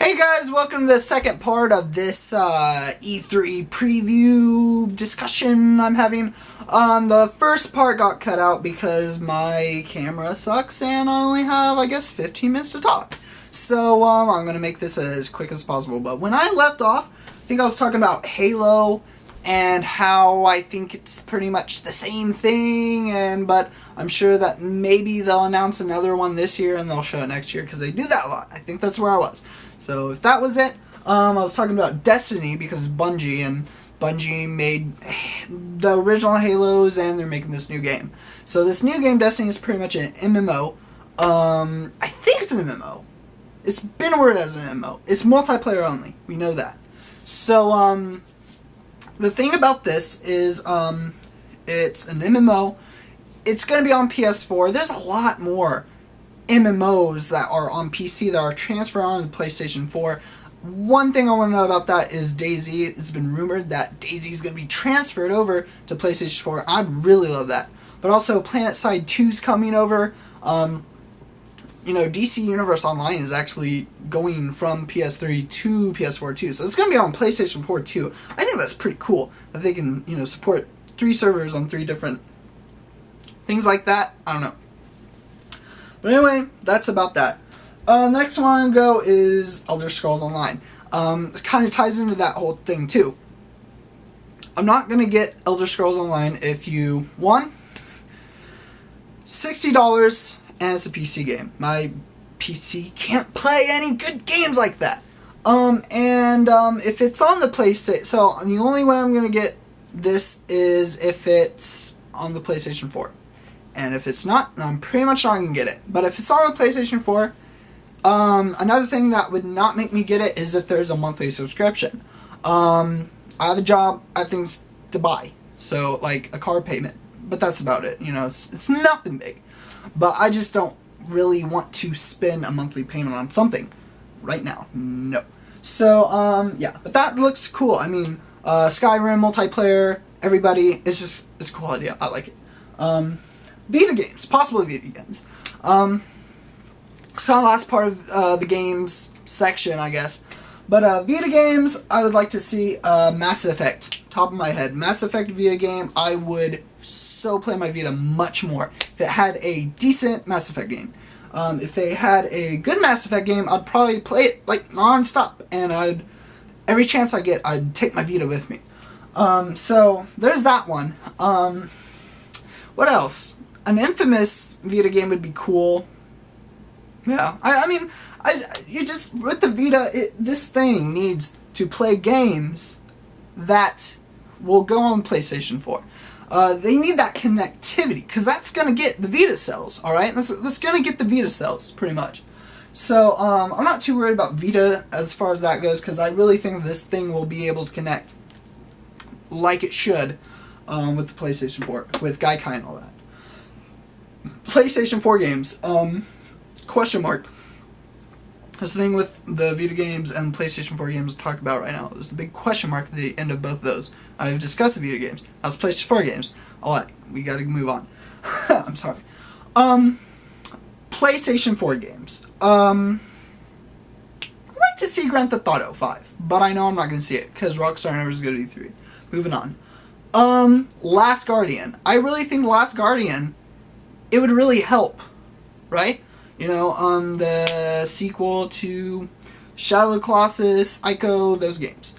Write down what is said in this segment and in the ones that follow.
Hey guys, welcome to the second part of this E3 preview discussion I'm having. The first part got cut out because my camera sucks and I only have, I guess, 15 minutes to talk. So I'm going to make this as quick as possible. But when I left off, I think I was talking about Halo and how I think it's pretty much the same thing, but I'm sure that maybe they'll announce another one this year and they'll show it next year because they do that a lot. I think that's where I was. So if that was it, I was talking about Destiny because it's Bungie, and Bungie made the original Halos and they're making this new game. So this new game, Destiny, is pretty much an MMO. I think it's an MMO. It's been worded as an MMO. It's multiplayer only. We know that. So, the thing about this is, it's an MMO. It's going to be on PS4. There's a lot more MMOs that are on PC that are transferred onto the PlayStation 4. One thing I want to know about that is DayZ. It's been rumored that DayZ is going to be transferred over to PlayStation 4. I'd really love that. But also, PlanetSide 2 is coming over. DC Universe Online is actually going from PS3 to PS4 too. So it's going to be on PlayStation 4 too. I think that's pretty cool that they can, support 3 servers on 3 different things like that. I don't know. But anyway, that's about that. Next one I want to go is Elder Scrolls Online. It kind of ties into that whole thing too. I'm not going to get Elder Scrolls Online if you, $60 and it's a PC game. My PC can't play any good games like that. If it's on the PlayStation, so the only way I'm going to get this is if it's on the PlayStation 4. And if it's not, I'm pretty much not going to get it. But if it's on the PlayStation 4, another thing that would not make me get it is if there's a monthly subscription. I have a job, I have things to buy. So, like a car payment. But that's about it. It's nothing big. But I just don't really want to spend a monthly payment on something right now. No. So, yeah. But that looks cool. I mean, Skyrim, multiplayer, everybody. It's a cool idea. I like it. Vita games. Possibly Vita games. It's not the last part of the games section, I guess. But Vita games, I would like to see Mass Effect. Top of my head. Mass Effect Vita game, I would so play my Vita much more if it had a decent Mass Effect game. If they had a good Mass Effect game, I'd probably play it like non-stop, and every chance I get, I'd take my Vita with me. So there's that one. What else? An Infamous Vita game would be cool. Yeah, I mean, you just with the Vita, this thing needs to play games that will go on PlayStation 4. They need that connectivity, because that's going to get the Vita sales, alright? That's going to get the Vita sales, pretty much. So, I'm not too worried about Vita as far as that goes, because I really think this thing will be able to connect like it should with the PlayStation 4, with Gaikai and all that. PlayStation 4 games, question mark. That's the thing with the Vita games and PlayStation 4 games we'll talk about right now. There's a big question mark at the end of both of those. I've discussed the Vita games. Now it's PlayStation 4 games. Alright, we gotta move on. I'm sorry. PlayStation 4 games. I'd like to see Grand Theft Auto 5, but I know I'm not gonna see it, because Rockstar never is good at E3. Moving on. Last Guardian. I really think Last Guardian, it would really help, right? The sequel to Shadow of the Colossus, Ico, those games.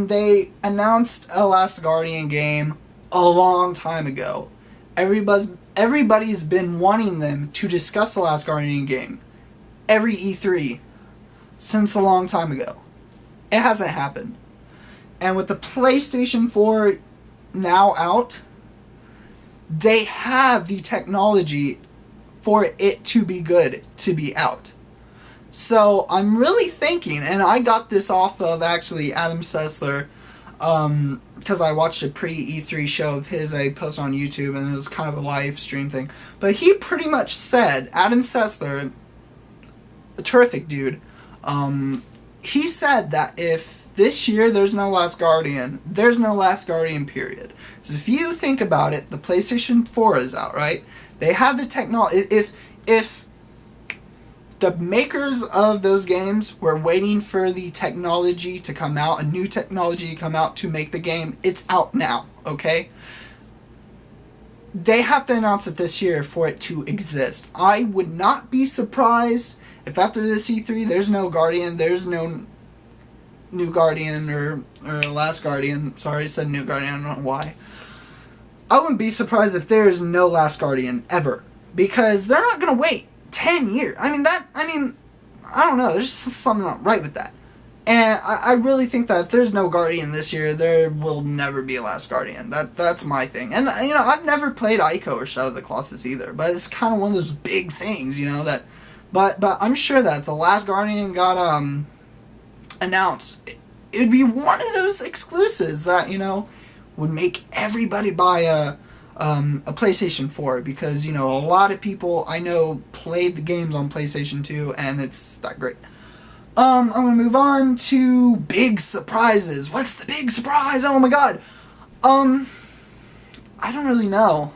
They announced a Last Guardian game a long time ago. Everybody's been wanting them to discuss the Last Guardian game every E3 since a long time ago. It hasn't happened. And with the PlayStation 4 now out, they have the technology for it to be good to be out. So I'm really thinking, and I got this off of actually Adam Sessler, because I watched a pre-E3 show of his I posted on YouTube, and it was kind of a live stream thing. But he pretty much said, Adam Sessler, a terrific dude, he said that if this year there's no Last Guardian, there's no Last Guardian period. Because if you think about it, the PlayStation 4 is out, right? They have the technology. If the makers of those games were waiting for the technology to come out, a new technology to come out to make the game. It's out now, okay? They have to announce it this year for it to exist. I would not be surprised if after this E3 there's no Guardian, there's no New Guardian or Last Guardian. Sorry, I said New Guardian, I don't know why. I wouldn't be surprised if there's no Last Guardian ever. Because they're not going to wait 10 years. I don't know, there's just something not right with that. And I really think that if there's no Guardian this year, there will never be a Last Guardian. That's my thing. And, I've never played Ico or Shadow of the Colossus either, but it's kind of one of those big things, that... But I'm sure that if the Last Guardian got, announced, it would be one of those exclusives that, would make everybody buy a PlayStation 4, because, a lot of people I know played the games on PlayStation 2, and it's that great. I'm going to move on to big surprises. What's the big surprise? Oh my god. I don't really know.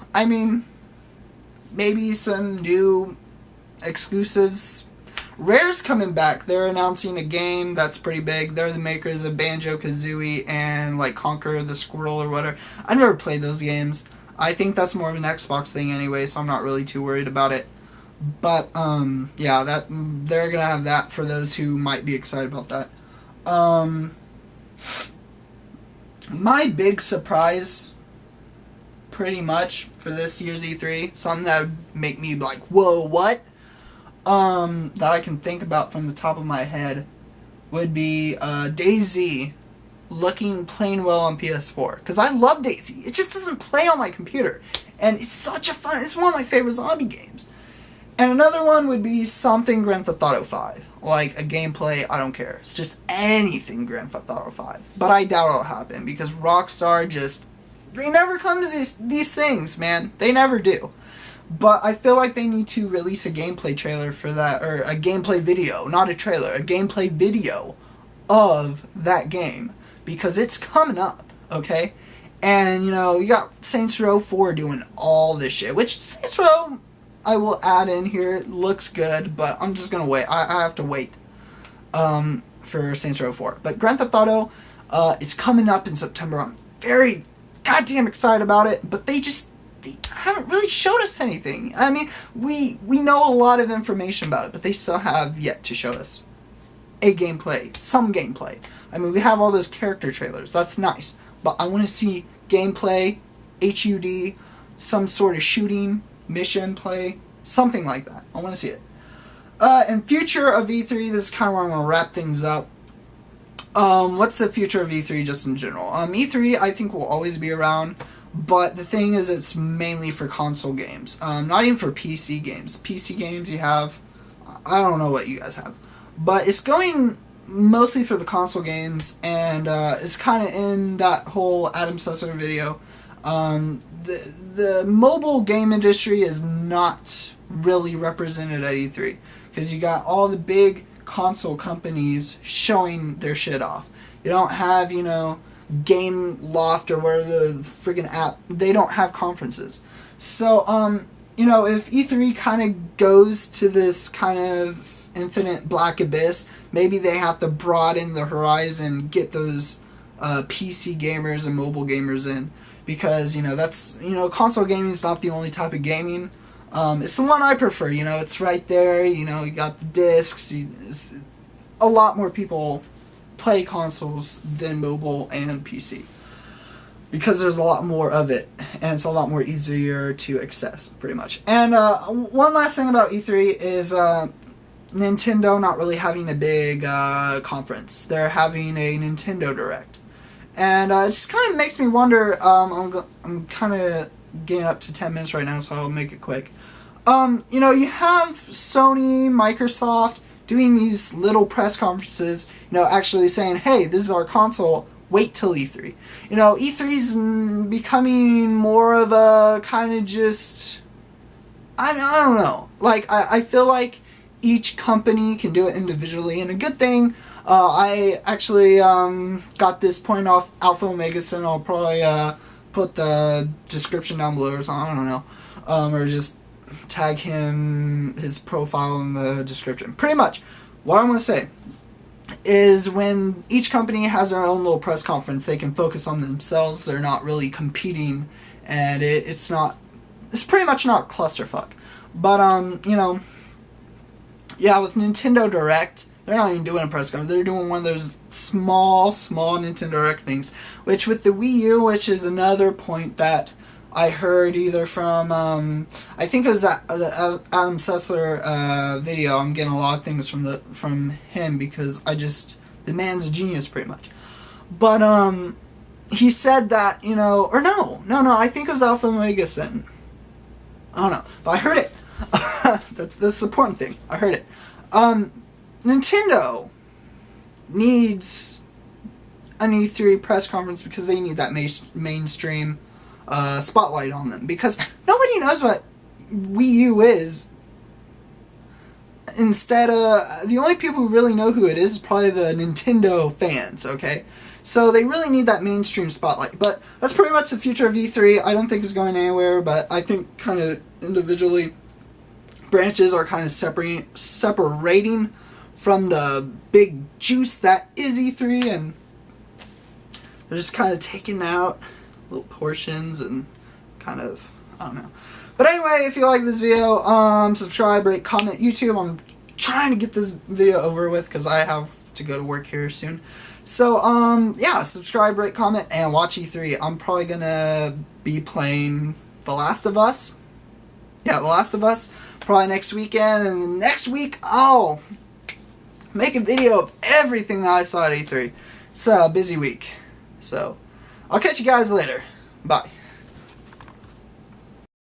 Maybe some new exclusives. Rare's coming back. They're announcing a game that's pretty big. They're the makers of Banjo-Kazooie and, Conquer the Squirrel or whatever. I've never played those games. I think that's more of an Xbox thing anyway, so I'm not really too worried about it. But, yeah, they're gonna have that for those who might be excited about that. My big surprise, pretty much, for this year's E3, something that would make me like, whoa, what? That I can think about from the top of my head, would be, DayZ looking plain well on PS4. Because I love DayZ. It just doesn't play on my computer. And it's such a fun, it's one of my favorite zombie games. And another one would be something Grand Theft Auto 5. Like a gameplay, I don't care. It's just anything Grand Theft Auto 5. But I doubt it'll happen because Rockstar they never come to these things, man. They never do. But I feel like they need to release a gameplay trailer for that, or a gameplay video, not a trailer, a gameplay video of that game. Because it's coming up, okay? And, you got Saints Row 4 doing all this shit, which Saints Row, I will add in here, looks good, but I'm just gonna wait. I have to wait for Saints Row 4. But Grand Theft Auto, it's coming up in September. I'm very goddamn excited about it, but they haven't really showed us anything. We know a lot of information about it, but they still have yet to show us some gameplay. We have all those character trailers. That's nice. But I want to see gameplay, HUD, some sort of shooting, mission play, something like that. I want to see it. And future of E3, this is kind of where I'm going to wrap things up. What's the future of E3 just in general? E3, I think, will always be around. But the thing is, it's mainly for console games. Not even for PC games. PC games you have, I don't know what you guys have. But it's going mostly for the console games, and it's kind of in that whole Adam Sessler video. The mobile game industry is not really represented at E3, because you got all the big console companies showing their shit off. You don't have, Game Loft or where the friggin' app, they don't have conferences. So, if E3 kind of goes to this kind of infinite black abyss, maybe they have to broaden the horizon, get those PC gamers and mobile gamers in, because that's console gaming is not the only type of gaming. It's the one I prefer. It's right there. You got the discs. A lot more people play consoles than mobile and PC, because there's a lot more of it, and it's a lot more easier to access, pretty much. And one last thing about E3 is Nintendo not really having a big conference. They're having a Nintendo Direct. And it just kind of makes me wonder, I'm kind of getting up to 10 minutes right now, so I'll make it quick. You have Sony, Microsoft doing these little press conferences, actually saying, hey, this is our console, wait till E3. E3's becoming more of a kind of just, I don't know. I feel like each company can do it individually, and a good thing, I actually got this point off Alpha Omega, and I'll probably put the description down below or something, I don't know, or just tag him, his profile in the description. Pretty much, what I'm going to say is when each company has their own little press conference, they can focus on themselves. They're not really competing, and it's pretty much not clusterfuck. But, you know, yeah, with Nintendo Direct, they're not even doing a press conference. They're doing one of those small Nintendo Direct things. Which with the Wii U, which is another point that I heard either from, I think it was that Adam Sessler video. I'm getting a lot of things from him because the man's a genius pretty much. But, he said that, you know, or no, I think it was Alpha Omega Sin. I don't know, but I heard it. That's the important thing. I heard it. Nintendo needs an E3 press conference because they need that mainstream spotlight on them. Because nobody knows what Wii U is. Instead of the only people who really know who it is probably the Nintendo fans. Okay, so they really need that mainstream spotlight. But that's pretty much the future of E3. I don't think it's going anywhere. But I think kind of individually, branches are kind of separating from the big juice that is E3, and they're just kind of taking out little portions and kind of, I don't know. But anyway, if you like this video, subscribe, rate, comment. YouTube, I'm trying to get this video over with because I have to go to work here soon. So, yeah, subscribe, rate, comment, and watch E3. I'm probably gonna be playing The Last of Us. Yeah, The Last of Us, probably next weekend, and next week I'll make a video of everything that I saw at E3. It's a busy week. So, I'll catch you guys later. Bye.